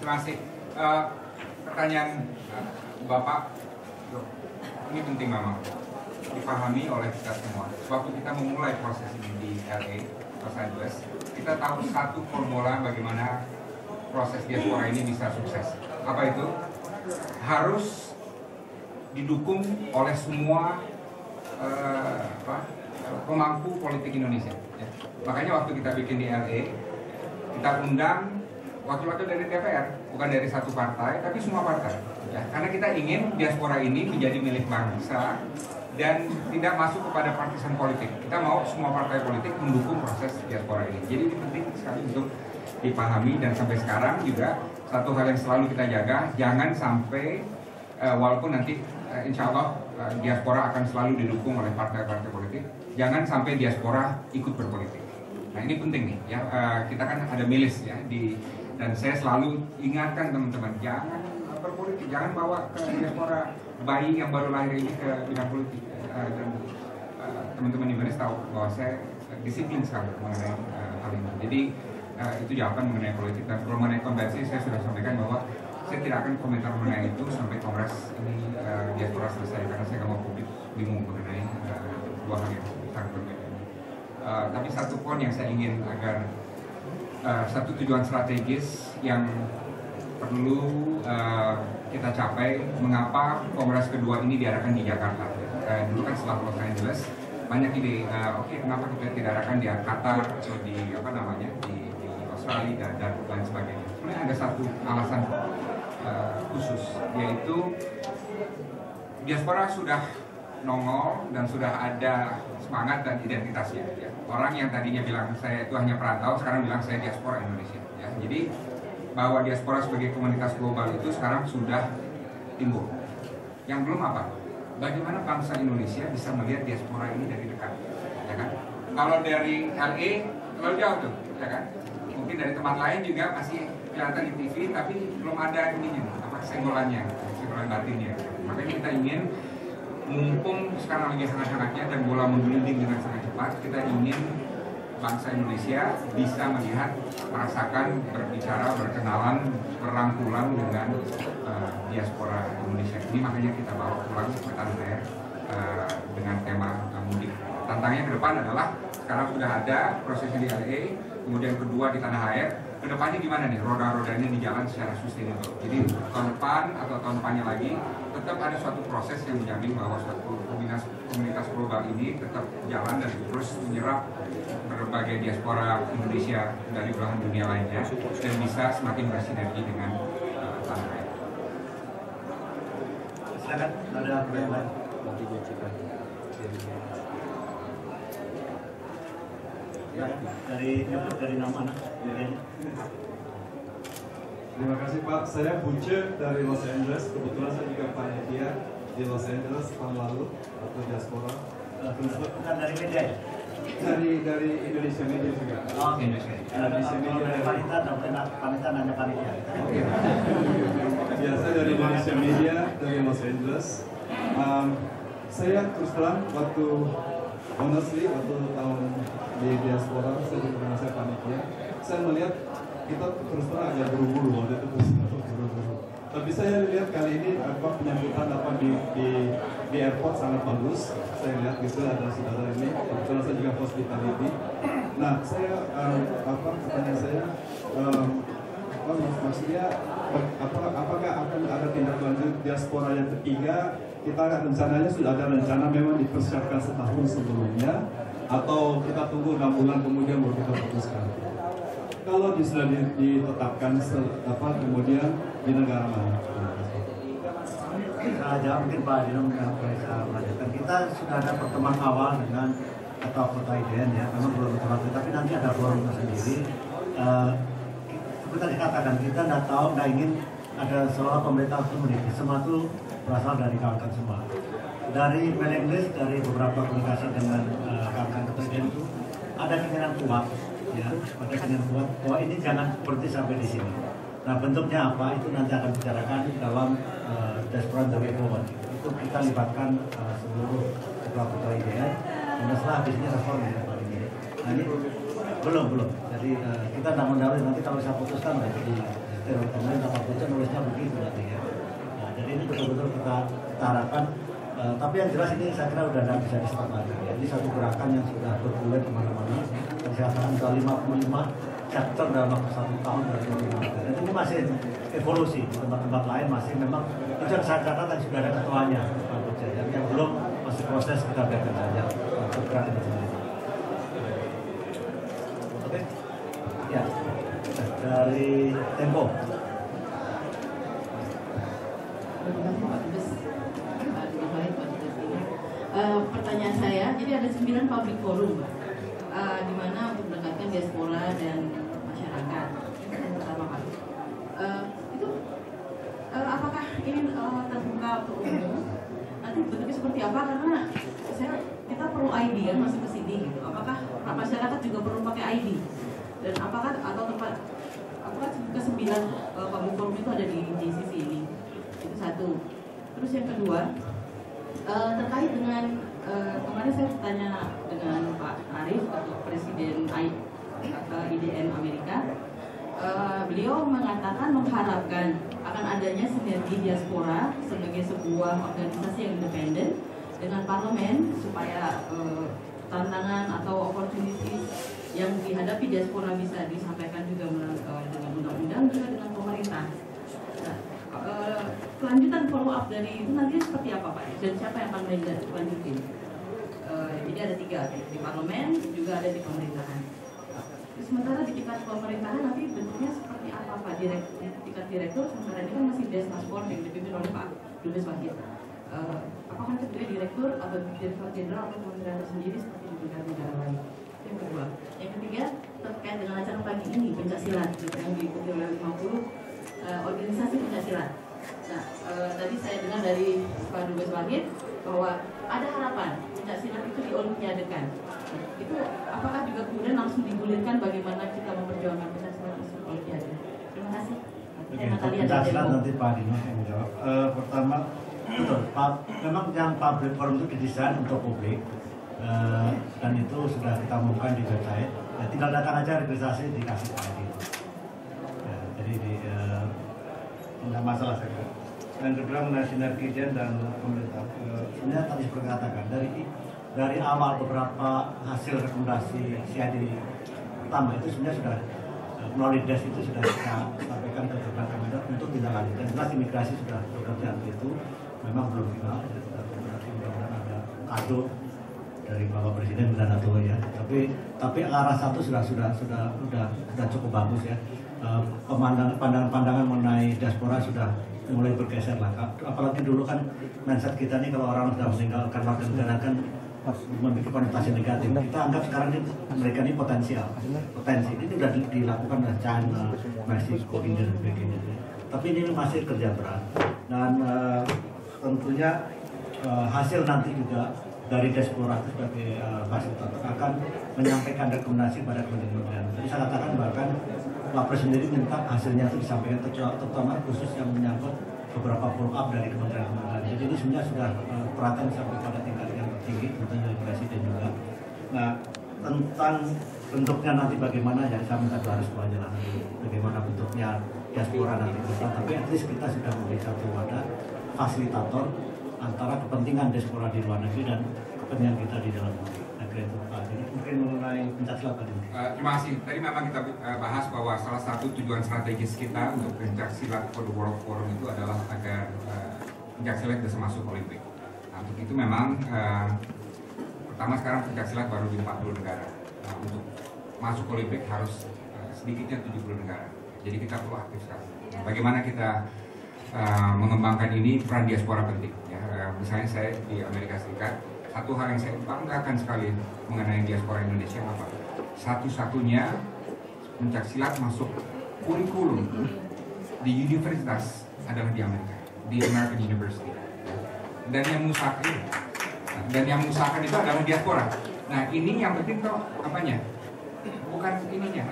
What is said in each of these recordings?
Terima kasih. Pertanyaan Bapak, ini penting memang dipahami oleh kita semua. Waktu kita memulai proses ini di LA, Los Angeles, kita tahu satu formula bagaimana proses diaspora ini bisa sukses. Apa itu? Harus didukung oleh semua pemangku politik Indonesia. Ya. Makanya waktu kita bikin di LA, kita undang wakil-wakil dari DPR, bukan dari satu partai, tapi semua partai. Ya. Karena kita ingin diaspora ini menjadi milik bangsa dan tidak masuk kepada partisan politik. Kita mau semua partai politik mendukung proses diaspora ini. Jadi ini penting sekali untuk dipahami, dan sampai sekarang juga satu hal yang selalu kita jaga, jangan sampai walaupun nanti insya Allah diaspora akan selalu didukung oleh partai-partai politik, jangan sampai diaspora ikut berpolitik. Nah ini penting nih ya, kita kan ada milis ya dan saya selalu ingatkan teman-teman, jangan berpolitik, jangan bawa ke diaspora bayi yang baru lahir ini ke bidang politik. Dan teman-teman di Indonesia tahu bahwa saya disiplin sekali mengenai hal ini. Jadi itu jawaban mengenai politik, dan kalau mengenai konvensi saya sudah sampaikan bahwa saya tidak akan komentar mengenai itu sampai kongres ini diaspora selesai, karena saya nggak mau publik bingung mengenai dua hal yang sangat berbeda. Tapi satu poin yang saya ingin agar satu tujuan strategis yang perlu kita capai, mengapa kongres kedua ini diadakan di Jakarta. Dulu kan setelah Los Angeles banyak ide, oke, kenapa kita tidak adakan di Qatar atau di di Australia dan lain sebagainya. Sebenarnya ada satu alasan khusus, yaitu diaspora sudah nongol dan sudah ada semangat dan identitasnya. Ya. Orang yang tadinya bilang saya itu hanya perantau, sekarang bilang saya diaspora Indonesia. Ya. Jadi bahwa diaspora sebagai komunitas global itu sekarang sudah timbul. Yang belum apa? Bagaimana bangsa Indonesia bisa melihat diaspora ini dari dekat, ya kan? Kalau dari LA terlalu jauh tuh, ya kan? Mungkin dari tempat lain juga masih kelihatan di TV, tapi belum ada ininya, senggolan batinnya. Makanya kita ingin, mumpung sekarang lagi hangat-hangatnya dan bola menggelinding dengan sangat cepat, kita ingin bangsa Indonesia bisa melihat, merasakan, berbicara, berkenalan, berangkulan dengan diaspora Indonesia. Ini makanya kita bawa pulang ke tanah air dengan tema mudik. Tantangannya ke depan adalah sekarang sudah ada prosesnya di LA, kemudian kedua di tanah air. Kedepannya gimana nih roda-roda ini di jalan secara sustainable. Jadi tahun depan atau tahun depannya lagi tetap ada suatu proses yang menjamin bahwa suatu komunitas global ini tetap jalan dan terus menyerap berbagai diaspora Indonesia dari belahan dunia lainnya dan bisa semakin bersinergi dengan tanah air. Silakan, ada pertanyaan. Ya, dari nama anak. Terima kasih Pak, saya Bunce dari Los Angeles. Kebetulan saya juga panitia di Los Angeles tahun lalu atau diaspora. Bukan dari media ya? Dari Indonesia Media juga. Oh, Indonesia. Indonesia Media dari panitia nanya panitia. Oke. Ya, saya dari Indonesia Media dari Los Angeles. Saya terus terang waktu tahun di diaspora saya juga saya panitia, saya melihat kita terus terang agak buru-buru waktu itu buru-buru. Tapi saya lihat kali ini penyambutan di airport sangat bagus. Saya lihat gitu ada saudara ini, kebetulan saya juga hospitality. Nah, saya pertanyaan saya, maksudnya apakah akan ada tindak lanjut diaspora yang ketiga? Kita rencananya sudah ada rencana memang dipersiapkan setahun sebelumnya, atau kita tunggu 6 bulan kemudian baru kita putuskan? Kalau sudah ditetapkan kemudian di negara mana? Saya jawab mungkin Pak Dino bisa melanjutkan. Kita sudah ada pertemuan awal dengan Ketua Kota IDN ya, memang belum berlaku, tapi nanti ada forum tersendiri. Seperti dikatakan, kita nggak ingin ada seolah pemerintah itu mendidik, semua itu berasal dari kawan-kawan semua. Dari mailing list, dari beberapa komunikasi dengan kawan-kawan Ketua IDN itu ada keinginan kuat, ya, ada keinginan kuat bahwa ini jangan berhenti sampai di sini. Nah, bentuknya apa itu nanti akan bicarakan dalam Diaspora the Way Forward. Itu kita libatkan seluruh ketua IDN, dan setelah habis ini reform ya Pak ini. Nah ini belum. Jadi kita tidak mendahului, nanti kalau saya putuskan nanti di stereotip lain, apa baca nulisnya begitu nanti ya. Nah, jadi ini betul-betul kita harapkan. Tapi yang jelas ini saya kira udah tidak bisa di-stop lagi. Ya. Ini satu gerakan yang sudah bergulir kemana-mana. Kesehatan ke 55 chapter dalam waktu 1 tahun dari 25 negara. Ini masih evolusi di tempat-tempat lain masih memang itu yang saya catat sudah ada ketuanya Pak Bujaya. Yang belum masih proses kita biarkan saja untuk gerakan itu sendiri. Oke, ya dari Tempo. Pertanyaan saya, jadi ada 9 public forum, di mana untuk mendekatkan diaspora dan masyarakat. Itu yang pertama Pak. Itu apakah ini terbuka untuk umum? Nanti bentuknya seperti apa? Karena kita perlu ID kan masuk ke sini. Gitu. Apakah masyarakat juga perlu pakai ID? Dan apakah ke 9 public forum itu ada di JCC ini? Itu satu. Terus yang kedua, terkait dengan kemarin saya bertanya dengan Pak Arief atau Presiden IDN Amerika, beliau mengharapkan akan adanya sinergi diaspora sebagai sebuah organisasi yang independen dengan parlemen supaya tantangan atau opportunities yang dihadapi diaspora bisa disampaikan juga dengan undang-undang juga dengan pemerintah. Kelanjutan follow up dari itu nanti seperti apa Pak? Dan siapa yang akan melanjutin? Jadi ada 3, di parlemen juga ada di pemerintahan. Sementara di tingkat pemerintahan nanti bentuknya seperti apa Pak? Tingkat direktur sementara ini kan masih Desmasport yang dipimpin oleh Pak Dubes Wahid. Apakah kemudian direktur atau direktur jenderal atau kementerian sendiri seperti di negara lain? Yang kedua, yang ketiga terkait dengan acara pagi ini pencaksilat yang diikuti oleh 50 organisasi pencaksilat. Nah, tadi saya dengar dari Pak Dubes Wahid bahwa ada harapan pencaksilat itu diolimpiadekan. Itu apakah juga kemudian langsung digulirkan bagaimana kita memperjuangkan pencaksilat di olimpiade? Terima kasih. Pencaksilat nanti Pak Dino yang menjawab. Pertama, betul Pak. Memang yang public forum itu didesain untuk publik dan itu sudah kita umumkan di website. Ya, tinggal datang aja registrasi dikasih Pak Dino. Ya, jadi tidak masalah saya kira. Yang kedua mengenai sinergi dan pemerintah. Sebenarnya tadi seperti katakan dari awal beberapa hasil rekomendasi CID pertama itu sebenarnya sudah melalui DES itu sudah kita sampaikan ke berbagai kementerian untuk tidak lanjut. Dan jelas imigrasi sudah bekerja untuk itu memang belum final. Mudah-mudahan ada kado dari Bapak Presiden dan atau ya. Tapi arah satu sudah cukup bagus ya. Pandangan-pandangan mengenai diaspora sudah mulai bergeser lah. Apalagi dulu kan mindset kita nih kalau orang sudah meninggalkan warga negara kan memiliki konotasi negatif. Kita anggap sekarang ini mereka ini potensi ini sudah dilakukan oleh China, Meksiko, India dan sebagainya. Tapi ini masih kerja berat dan tentunya hasil nanti juga dari diaspora sebagai fasilitator akan menyampaikan rekomendasi pada kementerian. Jadi saya katakan bahkan Pak Presiden sendiri minta hasilnya itu disampaikan terutama khusus yang menyangkut beberapa follow up dari kementerian-kementerian. Jadi ini sebenarnya sudah perhatian sampai pada tingkat yang tinggi, tentunya dari Presiden juga. Nah, tentang bentuknya nanti bagaimana, ya saya minta harus aja nanti bagaimana bentuknya diaspora nanti. Tapi at least kita sudah memiliki satu wadah fasilitator antara kepentingan diaspora di luar negeri dan kepentingan kita di dalam negeri. Itu Pak. Jadi mungkin mengenai pencaksilat tadi. Terima kasih. Tadi memang kita bahas bahwa salah satu tujuan strategis kita untuk pencaksilat for the World Forum itu adalah agar pencaksilat bisa masuk Olimpik. Nah, untuk itu memang pertama sekarang pencaksilat baru di 40 negara. Nah, untuk masuk Olimpik harus sedikitnya 70 negara. Jadi kita perlu aktif sekali. Bagaimana kita mengembangkan ini, peran diaspora penting. Ya, misalnya saya di Amerika Serikat, satu hal yang saya banggakan sekali mengenai diaspora Indonesia apa? Satu-satunya pencaksilat masuk kurikulum di universitas adalah di Amerika, di American University. Dan yang mengusahakan itu adalah diaspora. Nah, ini yang penting tuh apanya? Bukan ininya,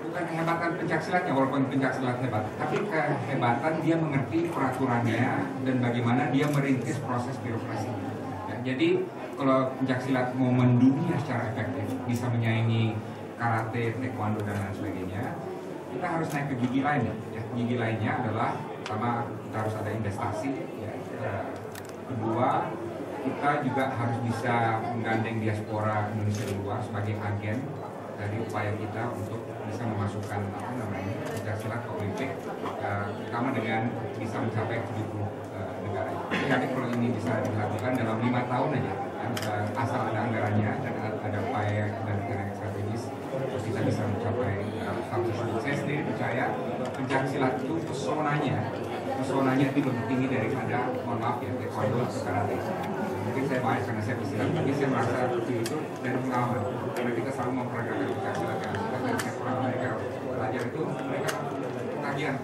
bukan kehebatan pencaksilatnya, walaupun pencaksilat hebat, tapi kehebatan dia mengerti peraturannya dan bagaimana dia merintis proses birokrasi. Jadi kalau pencaksilat mau mendunia secara efektif, bisa menyaingi karate, taekwondo dan lain sebagainya, kita harus naik ke gigi lainnya. Ya. Gigi lainnya adalah pertama kita harus ada investasi. Ya. Kedua, kita juga harus bisa menggandeng diaspora Indonesia di luar sebagai agen dari upaya kita untuk bisa memasukkan pencaksilat ke Olimpik, terutama dengan bisa mencapai 70 negara. Jadi kalau ini bisa dilakukan dalam 5 tahun aja, asal ada anggarannya dan ada upaya dan negara strategis, kita bisa mencapai status. Saya sendiri percaya pencaksilat itu pesonanya itu lebih tinggi daripada, mohon maaf ya, taekwondo atau karate. Mungkin saya bahas karena saya pesilat, tapi saya merasa itu dari pengalaman. Karena kita selalu memperagakan pencaksilat yang dari orang mereka belajar itu mereka ketagihan.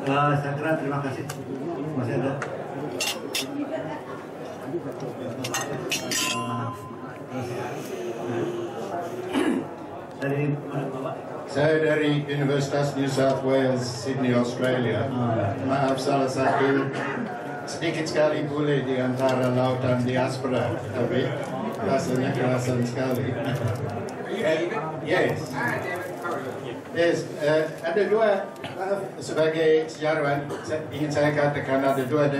Saya kira terima kasih. Masih ada. Dari mana Bapak? Saya dari Universitas New South Wales, Sydney, Australia. Maaf, salah satu sedikit sekali boleh di antara lautan diaspora, tapi rasanya kerasan sekali. Yes, ada dua, sebagai sejarawan, ingin saya katakan ada dua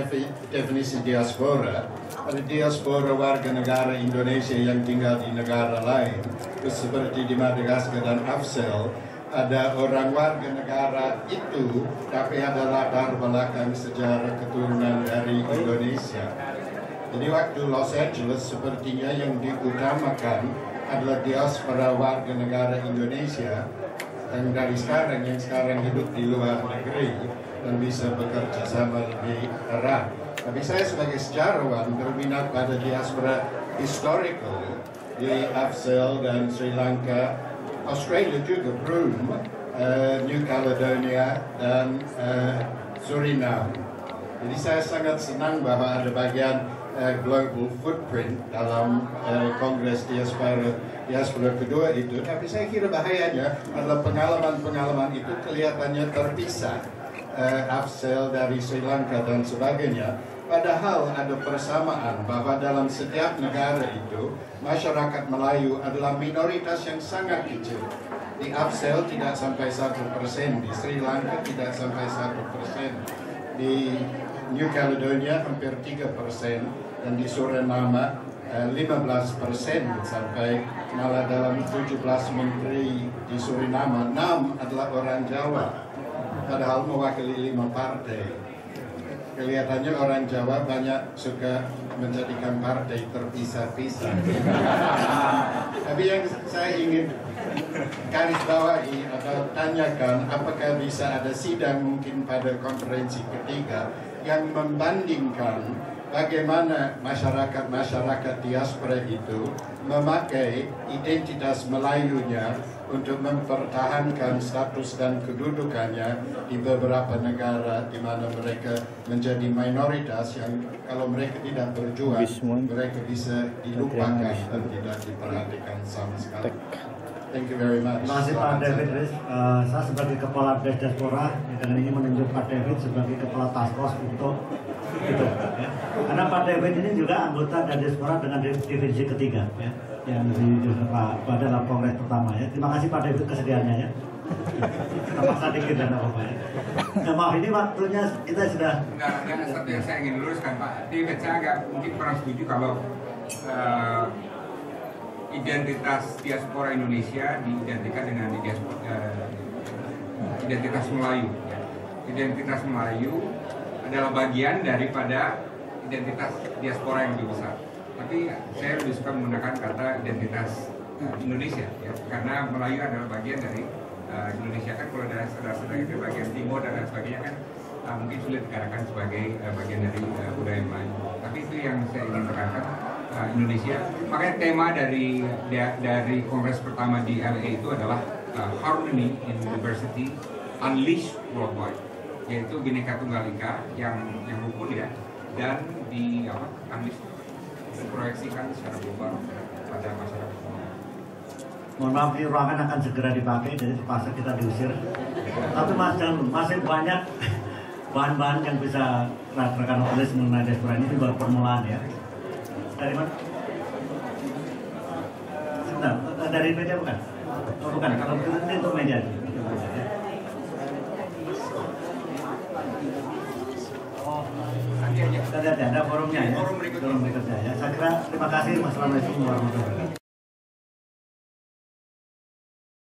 definisi diaspora. Ada diaspora warga negara Indonesia yang tinggal di negara lain, seperti di Madagaskar dan Afsel. Ada orang warga negara itu, tapi ada latar belakang sejarah keturunan dari Indonesia. Jadi waktu Los Angeles sepertinya yang diutamakan adalah diaspora warga negara Indonesia yang dari sekarang hidup di luar negeri dan bisa bekerja sama lebih erat. Tapi saya sebagai sejarawan berminat pada diaspora historical di Afsel dan Sri Lanka, Australia juga, Brunei, New Caledonia dan Suriname. Jadi saya sangat senang bahwa ada bagian global footprint dalam Kongres Diaspora kedua itu. Tapi saya kira bahayanya adalah pengalaman-pengalaman itu kelihatannya terpisah. Afsel dari Sri Lanka dan sebagainya. Padahal ada persamaan bahwa dalam setiap negara itu masyarakat Melayu adalah minoritas yang sangat kecil. Di Afsel tidak sampai 1%, di Sri Lanka tidak sampai 1%, di New Caledonia hampir 3%, dan di Suriname 15%, sampai malah dalam 17 menteri di Suriname 6 adalah orang Jawa. Padahal mewakili 5 partai. Kelihatannya orang Jawa banyak suka menjadikan partai terpisah-pisah. Tapi yang saya ingin garis bawahi atau tanyakan, apakah bisa ada sidang mungkin pada konferensi ketiga yang membandingkan bagaimana masyarakat diaspora itu memakai identitas Melayunya untuk mempertahankan status dan kedudukannya di beberapa negara di mana mereka menjadi minoritas yang kalau mereka tidak berjuang, mereka bisa dilupakan dan tidak diperhatikan sama sekali. Thank you very much. Terima kasih Pak David. Saya sebagai Kepala Diaspora dengan ini menunjuk Pak David sebagai Kepala Task Force untuk itu. Ya. Karena Pak David ini juga anggota dari Diaspora dengan divisi ketiga, ya, yang pada dalam kongres pertama. Ya. Terima kasih Pak David kesediaannya. Ya. Terpaksa dikit dan apa ya. Nah, maaf ini waktunya kita sudah. Enggak, satu yang saya ingin luruskan Pak David, saya agak mungkin kurang setuju kalau identitas diaspora Indonesia diidentikan dengan identitas Melayu. Ya. Identitas Melayu adalah bagian daripada identitas diaspora yang lebih besar. Tapi saya lebih suka menggunakan kata identitas Indonesia, ya. Karena Melayu adalah bagian dari Indonesia. Kan kalau ada saudara-saudara itu bagian timur dan lain sebagainya kan mungkin sulit dikatakan sebagai bagian dari budaya Melayu. Tapi itu yang saya ingin tekankan. Indonesia, makanya tema dari kongres pertama di LA itu adalah Harmony in Diversity Unleashed Worldwide, yaitu Bhinneka Tunggal Ika yang rukun ya, dan diproyeksikan secara global pada masyarakat. Mohon maaf, ini ruangan akan segera dipakai, jadi terpaksa kita diusir. Tapi masih banyak bahan-bahan yang bisa rekan tulis mengenai diaspora ini baru permulaan ya. Dari mana? Sebentar, dari media bukan? Oh, bukan, kalau itu untuk media. Oh, Nanti aja. kita lihat ya, ada forumnya ya. Forum berikutnya. Forum berikutnya ya. Saya kira terima kasih. Wassalamualaikum warahmatullahi wabarakatuh.